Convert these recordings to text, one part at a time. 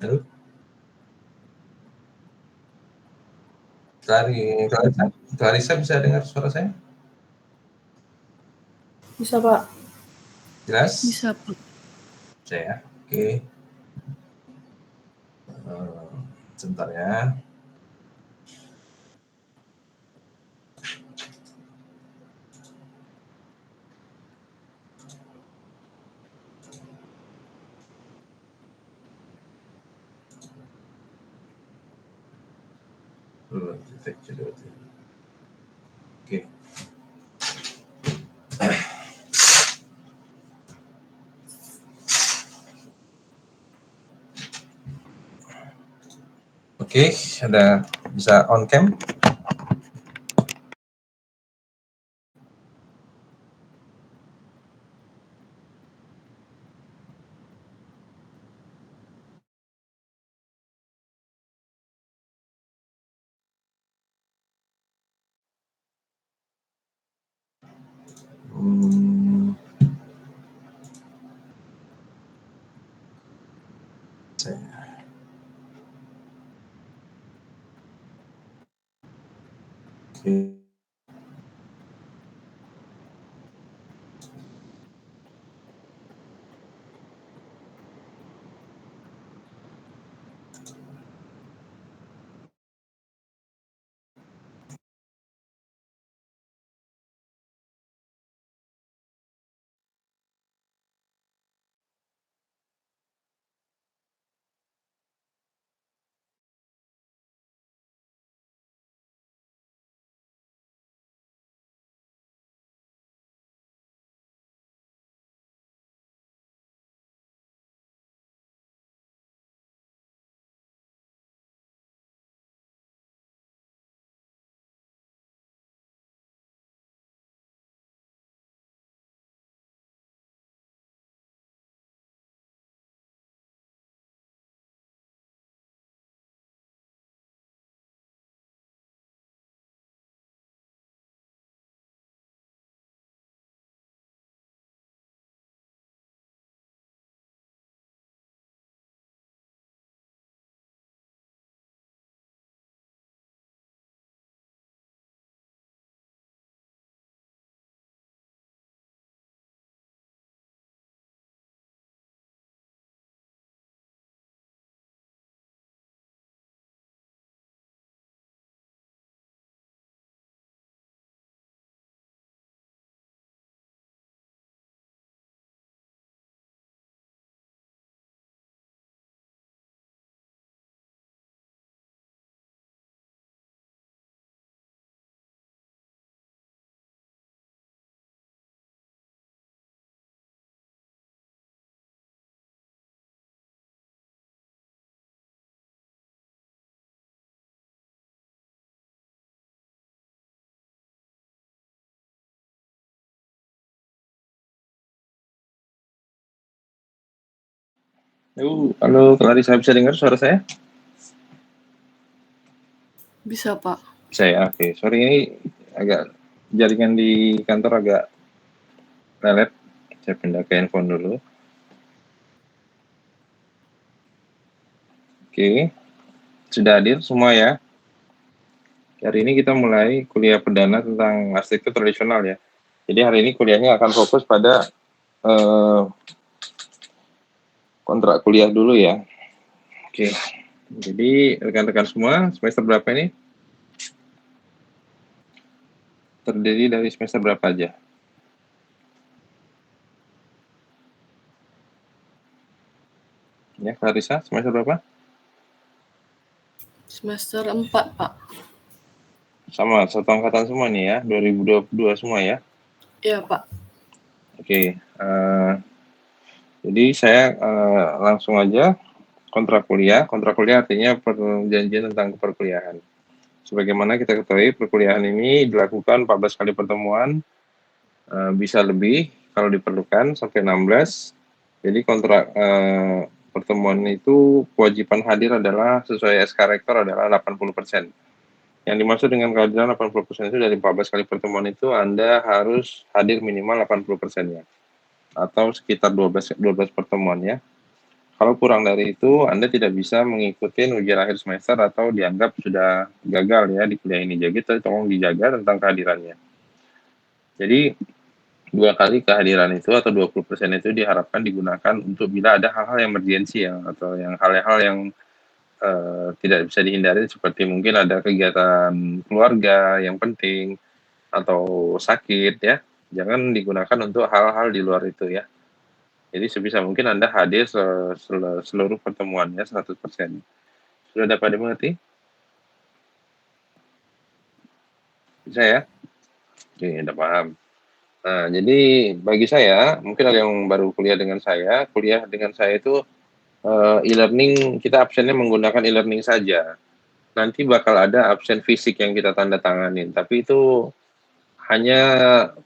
Halo? Clarissa bisa dengar suara saya? Bisa, Pak. Jelas? Bisa, Pak. Bisa ya? Oke. Sebentar ya. Oke. Oke, ada bisa on cam? Oke. Halo, Clarissa, bisa dengar suara saya? Bisa, Pak. Bisa ya, oke. Sorry, ini agak jaringan di kantor agak lelet. Saya pindah ke handphone dulu. Oke, sudah hadir semua ya. Hari ini kita mulai kuliah perdana tentang arsitektur tradisional ya. Jadi hari ini kuliahnya akan fokus pada kontrak kuliah dulu ya. Oke, jadi rekan-rekan semua semester berapa ini? Terdiri dari semester berapa aja? Ya, Clarissa, semester berapa? Semester 4, Pak. Sama, satu angkatan semua nih ya, 2022 semua ya? Iya, Pak. Oke, jadi saya langsung aja kontrak kuliah. Kontrak kuliah artinya perjanjian tentang perkuliahan. Sebagaimana kita ketahui, perkuliahan ini dilakukan 14 kali pertemuan, bisa lebih kalau diperlukan sampai 16. Jadi kontrak pertemuan itu kewajiban hadir adalah sesuai SK Rektor adalah 80%. Yang dimaksud dengan kehadiran 80% itu dari 14 kali pertemuan itu Anda harus hadir minimal 80%-nya. Atau sekitar 12 pertemuan ya. Kalau kurang dari itu, Anda tidak bisa mengikuti ujian akhir semester atau dianggap sudah gagal ya di kuliah ini. Jadi tolong dijaga tentang kehadirannya. Jadi 2 kali kehadiran itu atau 20% itu diharapkan digunakan untuk bila ada hal-hal yang emergensi ya, atau yang hal-hal yang tidak bisa dihindari seperti mungkin ada kegiatan keluarga yang penting atau sakit ya. Jangan digunakan untuk hal-hal di luar itu ya. Jadi sebisa mungkin Anda hadir seluruh pertemuannya 100%. Sudah dapat dimengerti? Bisa ya? Oke, udah paham. Nah, jadi bagi saya, mungkin ada yang baru kuliah dengan saya itu e-learning, kita absennya menggunakan e-learning saja. Nanti bakal ada absen fisik yang kita tanda tanganin, tapi itu hanya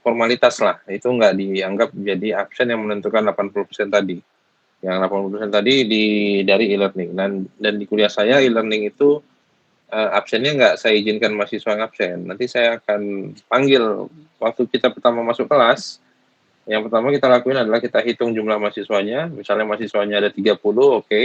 formalitas lah, itu nggak dianggap jadi absen yang menentukan 80% tadi. Yang 80% tadi dari e-learning. Dan di kuliah saya e-learning itu absennya nggak saya izinkan mahasiswa ngabsen. Nanti saya akan panggil waktu kita pertama masuk kelas. Yang pertama kita lakuin adalah kita hitung jumlah mahasiswanya. Misalnya mahasiswanya ada 30, oke.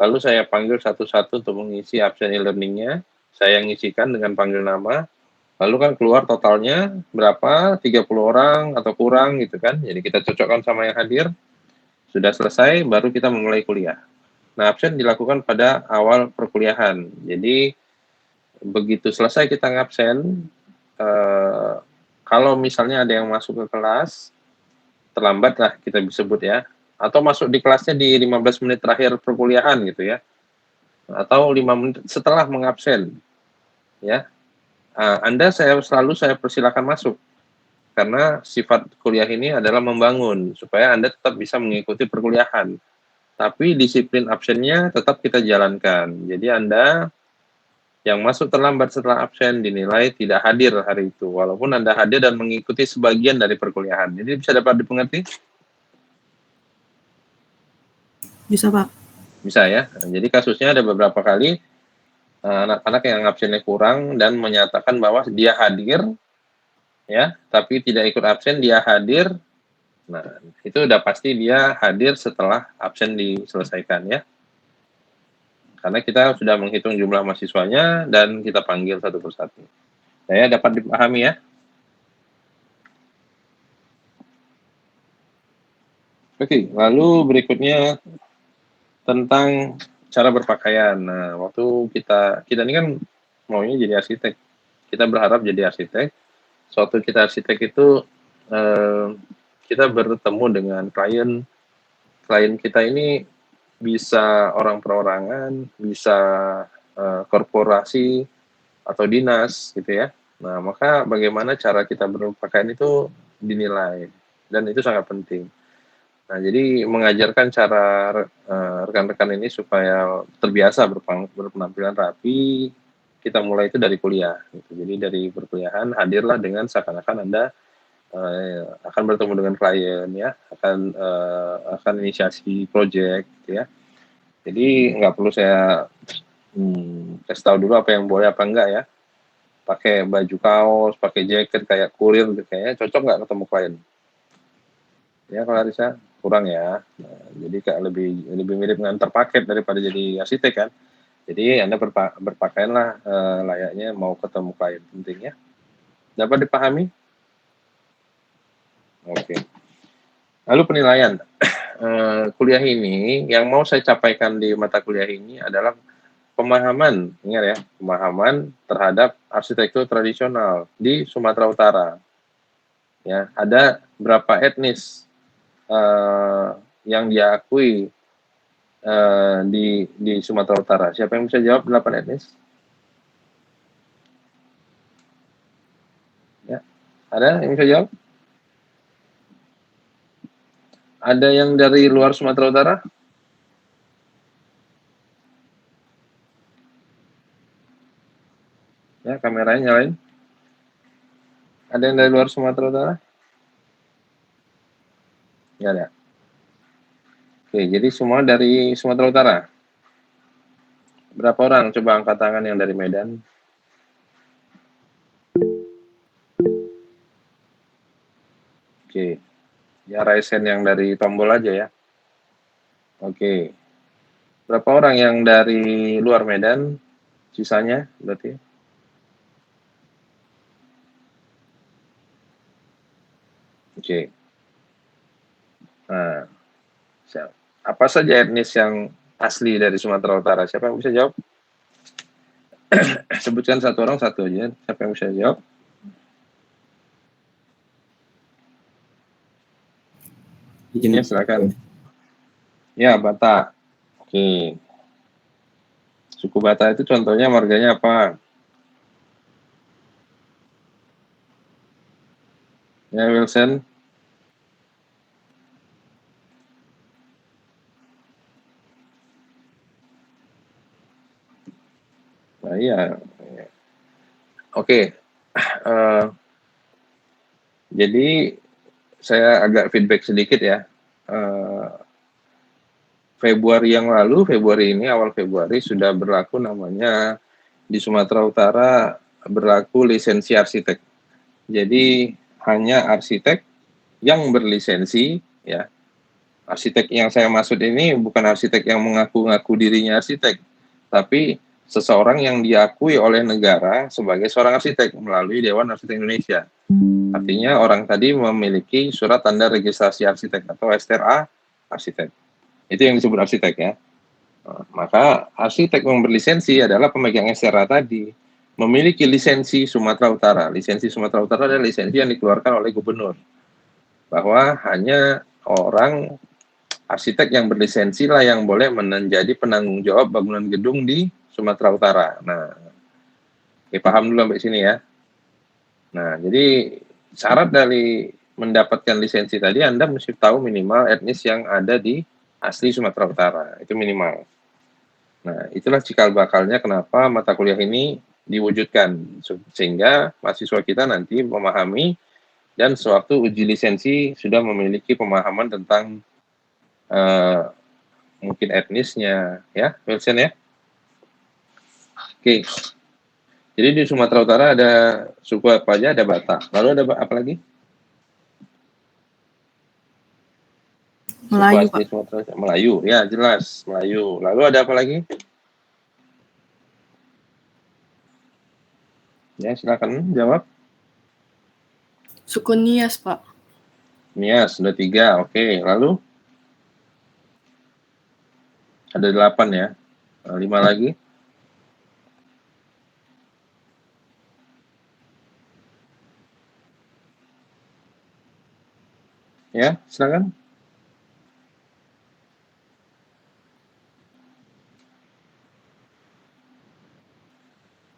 Lalu saya panggil satu-satu untuk mengisi absen e-learningnya. Saya ngisikan dengan panggil nama. Lalu kan keluar totalnya berapa, 30 orang atau kurang gitu kan. Jadi kita cocokkan sama yang hadir. Sudah selesai, baru kita memulai kuliah. Nah, absen dilakukan pada awal perkuliahan. Jadi begitu selesai kita ngabsen, kalau misalnya ada yang masuk ke kelas, terlambat lah kita sebut ya, atau masuk di kelasnya di 15 menit terakhir perkuliahan gitu ya, atau 5 menit setelah mengabsen, ya. Anda saya persilakan masuk, karena sifat kuliah ini adalah membangun, supaya Anda tetap bisa mengikuti perkuliahan. Tapi disiplin absennya tetap kita jalankan. Jadi Anda yang masuk terlambat setelah absen dinilai tidak hadir hari itu, walaupun Anda hadir dan mengikuti sebagian dari perkuliahan. Jadi bisa dapat dimengerti? Bisa, Pak. Bisa ya. Jadi kasusnya ada beberapa kali anak-anak yang absennya kurang dan menyatakan bahwa dia hadir, ya, tapi tidak ikut absen, dia hadir. Nah, itu udah pasti dia hadir setelah absen diselesaikan ya. Karena kita sudah menghitung jumlah mahasiswanya dan kita panggil satu persatu. Saya dapat dipahami ya? Oke, lalu berikutnya tentang cara berpakaian. Nah, waktu kita ini kan maunya jadi arsitek. Kita berharap jadi arsitek. Suatu kita arsitek itu kita bertemu dengan klien kita ini bisa orang perorangan, bisa korporasi atau dinas gitu ya. Nah, maka bagaimana cara kita berpakaian itu dinilai, dan itu sangat penting. Nah, jadi mengajarkan cara rekan-rekan ini supaya terbiasa berpenampilan rapi, kita mulai itu dari kuliah gitu. Jadi dari perkuliahan hadirlah dengan seakan-akan Anda akan bertemu dengan klien ya, akan inisiasi project gitu ya. Jadi nggak perlu saya kasih tahu dulu apa yang boleh apa enggak ya. Pakai baju kaos, pakai jaket kayak kurir gitu, kayaknya cocok nggak ketemu klien? Ya, kalau Arisa kurang ya. Nah, jadi kayak lebih mirip ngantar paket daripada jadi arsitek kan. Jadi Anda berpakaianlah layaknya mau ketemu klien, penting ya. Dapat dipahami? Oke. Lalu penilaian. Kuliah ini, yang mau saya capaikan di mata kuliah ini adalah pemahaman, ingat ya, pemahaman terhadap arsitektur tradisional di Sumatera Utara. Ya, ada berapa etnis yang diakui di Sumatera Utara? Siapa yang bisa jawab 8 etnis? Ya, ada yang bisa jawab? Ada yang dari luar Sumatera Utara? Ya, kameranya nyalain. Ada yang dari luar Sumatera Utara? Nggak ada. Oke, jadi semua dari Sumatera Utara. Berapa orang? Coba angkat tangan yang dari Medan. Oke. Ya, raise hand yang dari tombol aja ya. Oke. Berapa orang yang dari luar Medan? Sisanya berarti? Oke. Nah, apa saja etnis yang asli dari Sumatera Utara? Siapa yang bisa jawab? Sebutkan satu orang satu aja. Siapa yang bisa jawab? Ya, silakan. Ya, Batak. Oke. Suku Batak itu contohnya marganya apa? Ya, Wilson. Nah, iya. Oke. Jadi saya agak feedback sedikit ya. Februari yang lalu, Februari ini, awal Februari sudah berlaku namanya di Sumatera Utara berlaku lisensi arsitek. Jadi hanya arsitek yang berlisensi, ya. Arsitek yang saya maksud ini bukan arsitek yang mengaku-ngaku dirinya arsitek, tapi seseorang yang diakui oleh negara sebagai seorang arsitek melalui Dewan Arsitek Indonesia. Artinya orang tadi memiliki surat tanda registrasi arsitek atau STRA arsitek. Itu yang disebut arsitek ya. Maka arsitek yang berlisensi adalah pemegang STRA tadi, memiliki lisensi Sumatera Utara. Lisensi Sumatera Utara adalah lisensi yang dikeluarkan oleh gubernur. Bahwa hanya orang arsitek yang berlisensi lah yang boleh menjadi penanggung jawab bangunan gedung di Sumatera Utara. Nah, paham dulu sampai sini ya. Nah, jadi syarat dari mendapatkan lisensi tadi Anda mesti tahu minimal etnis yang ada di asli Sumatera Utara. Itu minimal. Nah, itulah cikal bakalnya kenapa mata kuliah ini diwujudkan. Sehingga mahasiswa kita nanti memahami dan sewaktu uji lisensi sudah memiliki pemahaman tentang mungkin etnisnya, ya, Wilson ya. Oke. Jadi di Sumatera Utara ada suku apa aja? Ada Batak. Lalu ada apa lagi? Melayu, Suku asli Pak. Sumatera, Melayu. Ya, jelas, Melayu. Lalu ada apa lagi? Ya, silakan jawab. Suku Nias, Pak. Nias, sudah 3. Oke, lalu? Ada 8 ya. 5 lagi. Ya, silakan.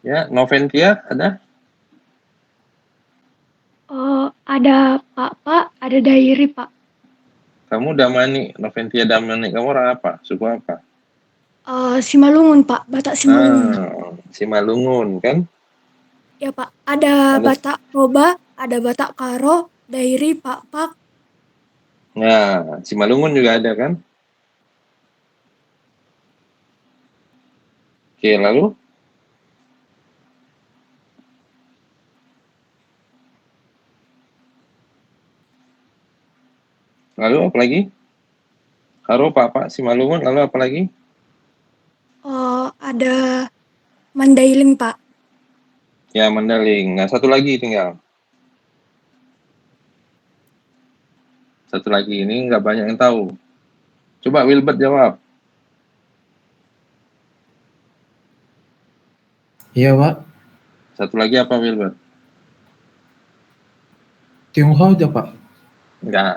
Ya, Noventia ada? Ada Pak, ada Dairi, Pak. Kamu Damani, Noventia Damani. Kamu orang apa? Suku apa? Simalungun, Pak. Batak Simalungun. Simalungun, kan? Ya, Pak. Ada Ada. Batak Toba, ada Batak Karo, Dairi, Pak. Nah, Simalungun juga ada, kan? Oke, lalu? Lalu apa lagi? Karo, Pak, Simalungun, lalu apa lagi? Ada Mandailing, Pak. Ya, Mandaling. Nah, satu lagi tinggal. Satu lagi, ini nggak banyak yang tahu. Coba Wilbert jawab. Iya, Pak. Satu lagi apa, Wilbert? Tionghoa aja, Pak. Enggak,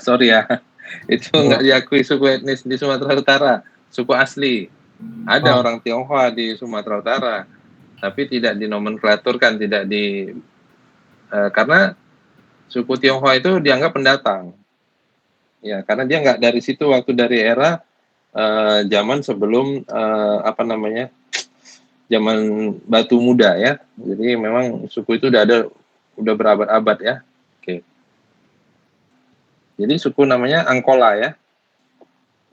sorry ya. Itu nggak diakui suku etnis di Sumatera Utara. Suku asli. Ada orang Tionghoa di Sumatera Utara. Tapi tidak dinomenklaturkan, tidak di... karena suku Tionghoa itu dianggap pendatang. Ya, karena dia nggak dari situ waktu dari era zaman sebelum apa namanya, zaman batu muda ya. Jadi memang suku itu udah berabad-abad ya. Oke. Jadi suku namanya Angkola ya.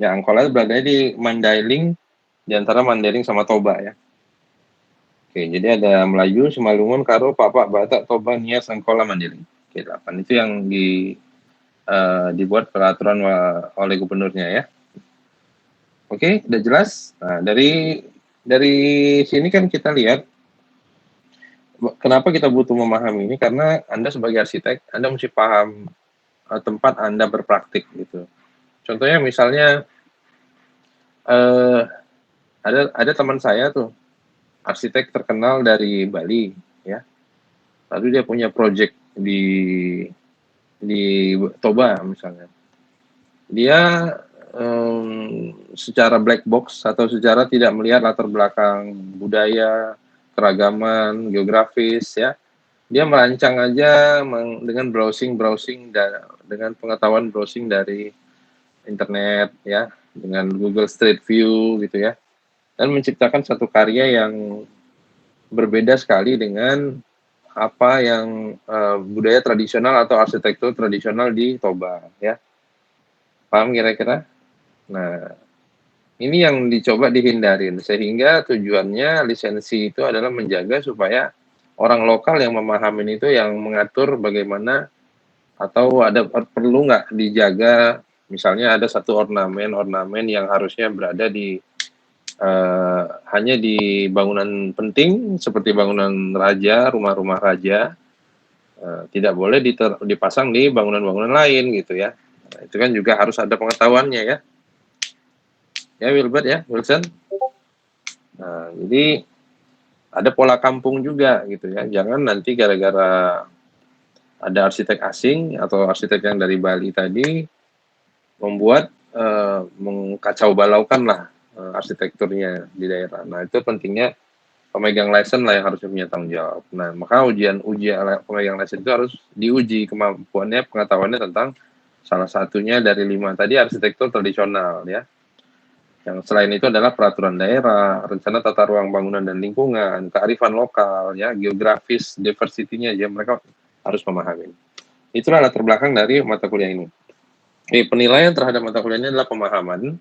Ya, Angkola berada di Mandailing, di antara Mandailing sama Toba ya. Oke, jadi ada Melayu, Simalungun, Karo, Papak, Batak, Toba, Nias, Angkola, Mandailing. Oke, 8 itu yang dibuat peraturan oleh gubernurnya ya. Oke, udah jelas? Nah, dari sini kan kita lihat kenapa kita butuh memahami ini, karena Anda sebagai arsitek, Anda mesti paham tempat Anda berpraktik gitu. Contohnya misalnya ada teman saya tuh, arsitek terkenal dari Bali ya. Lalu dia punya project di Toba misalnya. Dia secara black box atau secara tidak melihat latar belakang budaya, keragaman, geografis ya. Dia merancang aja dengan browsing dan dengan pengetahuan browsing dari internet ya, dengan Google Street View gitu ya. Dan menciptakan satu karya yang berbeda sekali dengan apa yang budaya tradisional atau arsitektur tradisional di Toba ya. Paham kira-kira? Nah, ini yang dicoba dihindarin, sehingga tujuannya lisensi itu adalah menjaga supaya orang lokal yang memahami itu yang mengatur bagaimana atau ada perlu nggak dijaga, misalnya ada satu ornamen yang harusnya berada di hanya di bangunan penting seperti bangunan raja, rumah-rumah raja, tidak boleh dipasang di bangunan-bangunan lain gitu ya. Nah, itu kan juga harus ada pengetahuannya ya. Ya Wilbert ya, Wilson. Nah, jadi ada pola kampung juga gitu ya. Jangan nanti gara-gara ada arsitek asing atau arsitek yang dari Bali tadi membuat mengkacau balaukan lah arsitekturnya di daerah. Nah, itu pentingnya pemegang license lah yang harus punya tanggung jawab. Nah, maka ujian pemegang license itu harus diuji kemampuannya, pengetahuannya tentang salah satunya dari 5 tadi arsitektur tradisional ya. Yang selain itu adalah peraturan daerah, rencana tata ruang bangunan dan lingkungan, kearifan lokal, ya, geografis, diversity-nya, ya mereka harus memahami. Itulah latar belakang dari mata kuliah ini. Penilaian terhadap mata kuliah ini adalah pemahaman.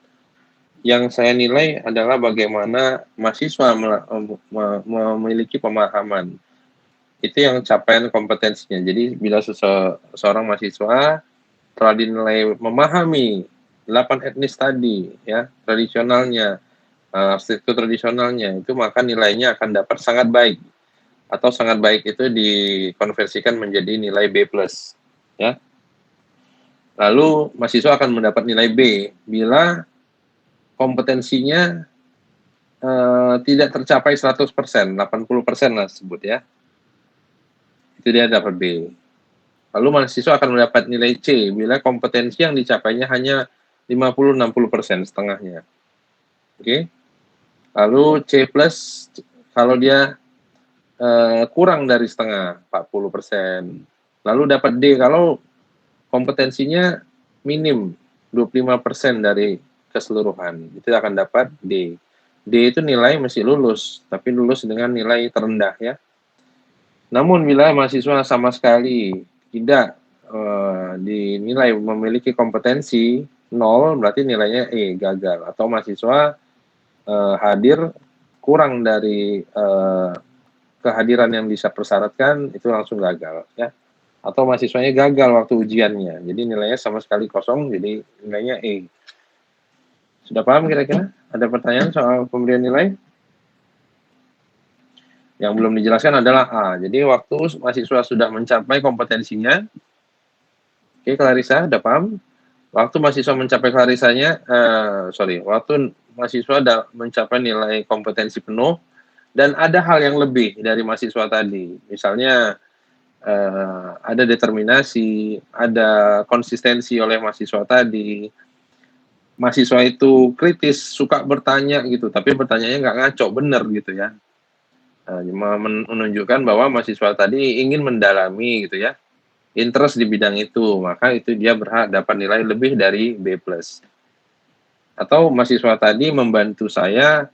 Yang saya nilai adalah bagaimana mahasiswa memiliki pemahaman. Itu yang capaian kompetensinya. Jadi bila seorang mahasiswa telah dinilai memahami 8 etnis tadi ya, tradisionalnya, arsitektur tradisionalnya, itu maka nilainya akan dapat sangat baik, atau sangat baik itu dikonversikan menjadi nilai B+, ya. Lalu mahasiswa akan mendapat nilai B bila kompetensinya tidak tercapai 100%, 80% lah sebut ya. Itu dia dapat B. Lalu mahasiswa akan mendapat nilai C bila kompetensi yang dicapainya hanya 50-60%, setengahnya. Oke. Lalu C+ kalau dia kurang dari setengah, 40%. Lalu dapat D kalau kompetensinya minim, 25% dari keseluruhan. Itu akan dapat D. D itu nilai masih lulus, tapi lulus dengan nilai terendah ya. Namun bila mahasiswa sama sekali tidak dinilai memiliki kompetensi 0, berarti nilainya E, gagal. Atau mahasiswa hadir kurang dari kehadiran yang bisa persyaratkan, itu langsung gagal ya. Atau mahasiswanya gagal waktu ujiannya, jadi nilainya sama sekali kosong, jadi nilainya E. Sudah paham kira-kira? Ada pertanyaan soal pemberian nilai? Yang belum dijelaskan adalah A. Jadi waktu mahasiswa sudah mencapai kompetensinya, oke Clarissa, udah paham? Waktu mahasiswa mencapai waktu mahasiswa mencapai nilai kompetensi penuh, dan ada hal yang lebih dari mahasiswa tadi. Misalnya ada determinasi, ada konsistensi oleh mahasiswa tadi. Mahasiswa itu kritis, suka bertanya gitu, tapi bertanyanya nggak ngaco, bener gitu ya. Menunjukkan bahwa mahasiswa tadi ingin mendalami gitu ya, interest di bidang itu, maka itu dia berhak dapat nilai lebih dari B+. Atau mahasiswa tadi membantu saya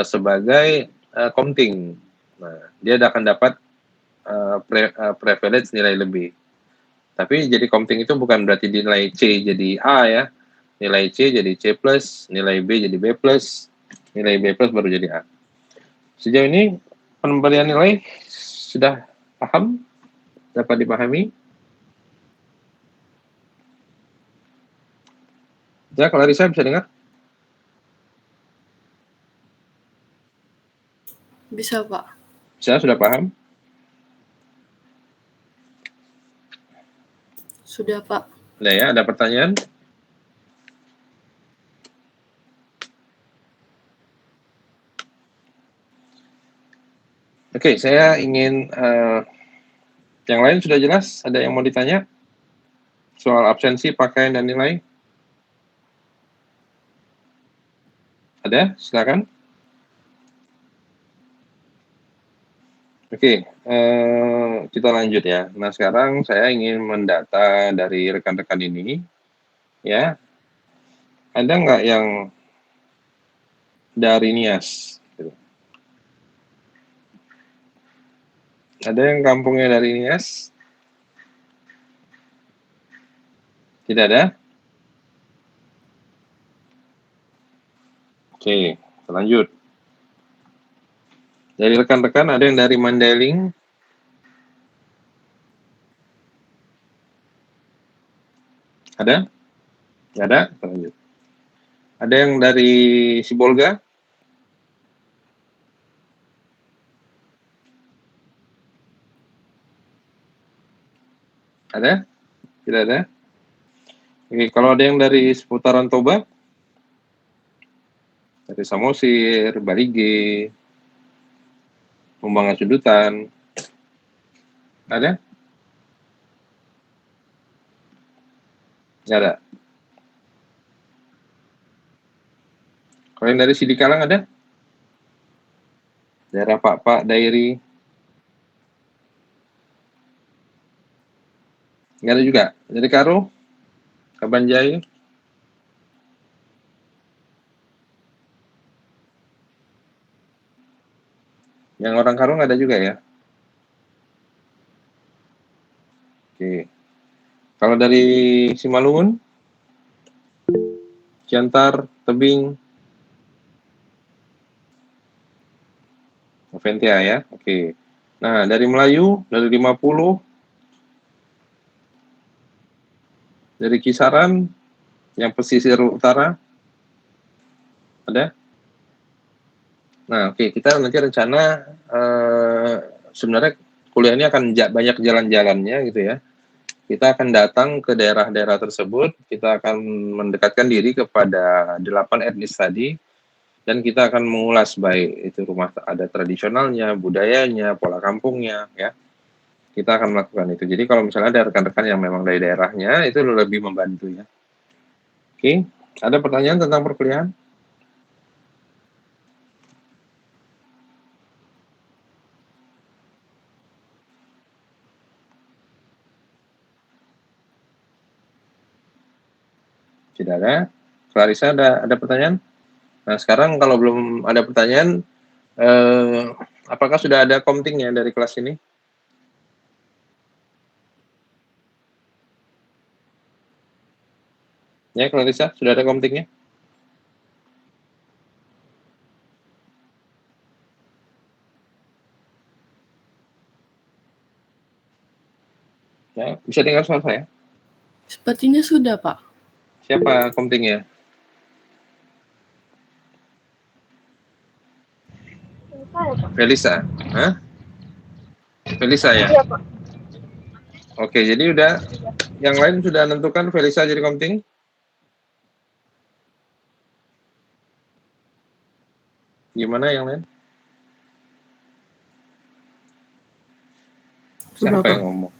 sebagai komting, nah dia akan dapat privilege nilai lebih. Tapi jadi komting itu bukan berarti nilai C jadi A ya, nilai C jadi C+, nilai B jadi B+, nilai B+ baru jadi A. Sejauh ini pemberian nilai sudah paham? Dapat dipahami? Ya, Clarissa bisa dengar? Bisa, Pak. Bisa, sudah paham? Sudah, Pak. Udah ya, ada pertanyaan? Oke, saya ingin yang lain sudah jelas? Ada yang mau ditanya? Soal absensi, pakaian, dan nilai? Ada? Silakan. Oke, kita lanjut ya. Nah, sekarang saya ingin mendata dari rekan-rekan ini, ya. Ada nggak yang dari Nias? Ada yang kampungnya dari Nias? Tidak ada? Oke, kita lanjut. Dari rekan-rekan ada yang dari Mandailing? Ada? Nggak ada? Kita lanjut. Ada yang dari Sibolga? Ada? Tidak ada? Oke, kalau ada yang dari seputaran Toba? Dari Samosir, Barige, Pembangan Sudutan. Ada? Nggak ada. Kalau yang dari Sidikalang ada? Daerah Pak Dairi. Nggak ada juga. Dari Karo? Kabanjai? Yang orang Karo nggak ada juga ya? Oke. Kalau dari Simalungun? Ciantar, Tebing, Ventia ya? Oke. Nah, dari Melayu, dari 50, dari Kisaran, yang pesisir utara, ada? Nah, oke, kita nanti rencana sebenarnya kuliah ini akan banyak jalan-jalannya gitu ya. Kita akan datang ke daerah-daerah tersebut, kita akan mendekatkan diri kepada 8 etnis tadi, dan kita akan mengulas baik itu rumah adat tradisionalnya, budayanya, pola kampungnya, ya. Kita akan melakukan itu. Jadi kalau misalnya ada rekan-rekan yang memang dari daerahnya, itu lebih membantu ya. Oke, ada pertanyaan tentang perkuliahan? Tidak ada. Clarissa ada pertanyaan? Nah, sekarang kalau belum ada pertanyaan, apakah sudah ada komtingnya dari kelas ini? Ya, Clarissa, sudah ada komtingnya? Ya, bisa dengar suara saya? Sepertinya sudah, Pak. Siapa komtingnya? Felisa? Hah? Felisa ya? Iya, Pak. Oke, jadi udah yang lain sudah menentukan Felisa jadi komting? Gimana yang lain? Sudah, Siapa Pak. yang ngomong?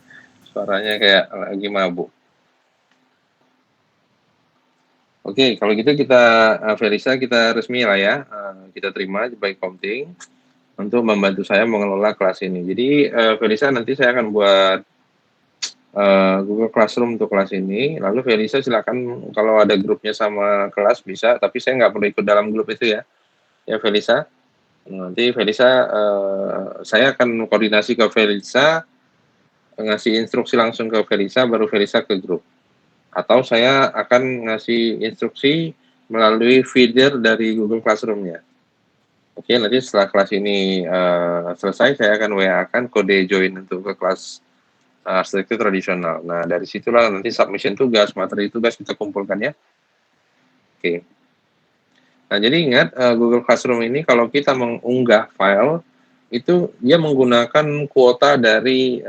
Suaranya kayak lagi mabuk. Oke, kalau gitu kita Felisa kita resmi lah ya, kita terima sebagai komting untuk membantu saya mengelola kelas ini. Jadi Felisa nanti saya akan buat Google Classroom untuk kelas ini. Lalu Felisa silakan kalau ada grupnya sama kelas bisa, tapi saya nggak perlu ikut dalam grup itu ya, Felisa. Nanti Felisa, saya akan koordinasi ke Felisa, ngasih instruksi langsung ke Felisa, baru Felisa ke grup. Atau saya akan ngasih instruksi melalui feeder dari Google Classroom-nya. Oke, nanti setelah kelas ini selesai, saya akan WA-kan kode join untuk ke kelas arsitektur tradisional. Nah, dari situlah nanti submission tugas, materi tugas kita kumpulkan ya. Oke. Nah, jadi ingat Google Classroom ini kalau kita mengunggah file itu dia menggunakan kuota dari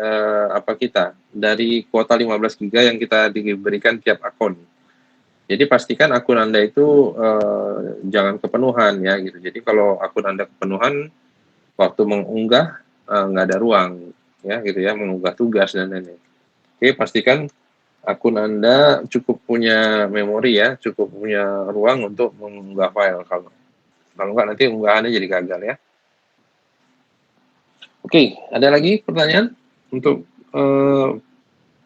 dari kuota 15 GB yang kita diberikan tiap akun. Jadi pastikan akun Anda itu jangan kepenuhan ya gitu. Jadi kalau akun Anda kepenuhan, waktu mengunggah nggak ada ruang ya gitu ya, mengunggah tugas dan lain-lain. Oke, pastikan akun Anda cukup punya memori ya, cukup punya ruang untuk mengunggah file. Kalau nggak nanti unggahannya jadi gagal ya. Oke, ada lagi pertanyaan untuk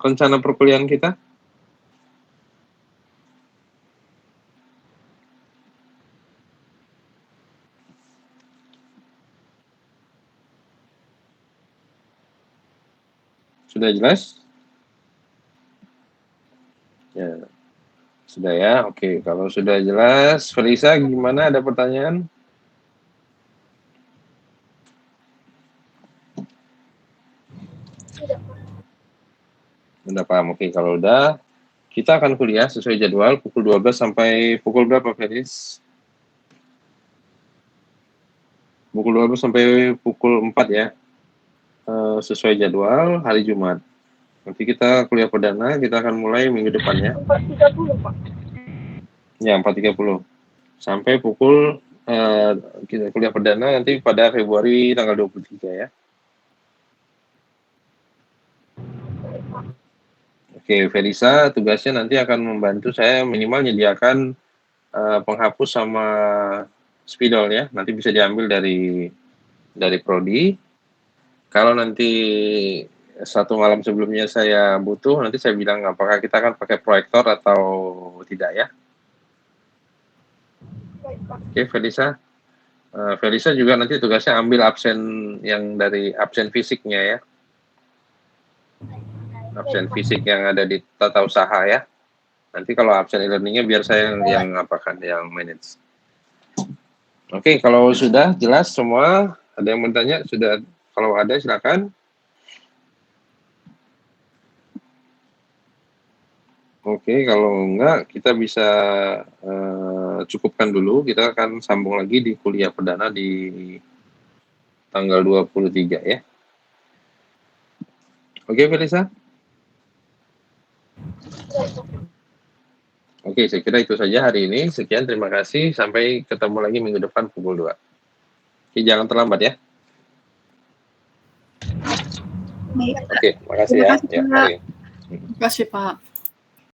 rencana perkuliahan kita? Sudah jelas? Ya, sudah ya. Oke, kalau sudah jelas, Felisa gimana? Ada pertanyaan? Udah paham? Oke, kalau udah, kita akan kuliah sesuai jadwal pukul 12 sampai pukul berapa, Felis? Pukul 12 sampai pukul 4 ya. Sesuai jadwal hari Jumat. Nanti kita kuliah perdana, kita akan mulai minggu depannya. 4.30, Pak. Ya, 4.30. Sampai pukul kita kuliah perdana nanti pada Februari tanggal 23 ya. Oke, Felisa tugasnya nanti akan membantu saya minimal menyediakan penghapus sama spidol ya. Nanti bisa diambil dari prodi. Kalau nanti satu malam sebelumnya saya butuh, nanti saya bilang apakah kita akan pakai proyektor atau tidak ya. Oke, Felisa. Felisa juga nanti tugasnya ambil absen yang dari absen fisiknya ya. Absen fisik yang ada di tata usaha ya. Nanti kalau absen e-learningnya biar saya yang manage. Oke, kalau sudah jelas semua, ada yang bertanya? Sudah, kalau ada silakan. Oke, kalau enggak kita bisa cukupkan dulu. Kita akan sambung lagi di kuliah perdana di tanggal 23 ya. Oke, Felisa? Oke, saya kira itu saja hari ini. Sekian, terima kasih. Sampai ketemu lagi minggu depan pukul 2. Oke, jangan terlambat ya. Baik. Oke, makasih Terima ya. kasih, Ya, Pak. mari. Terima kasih, Pak.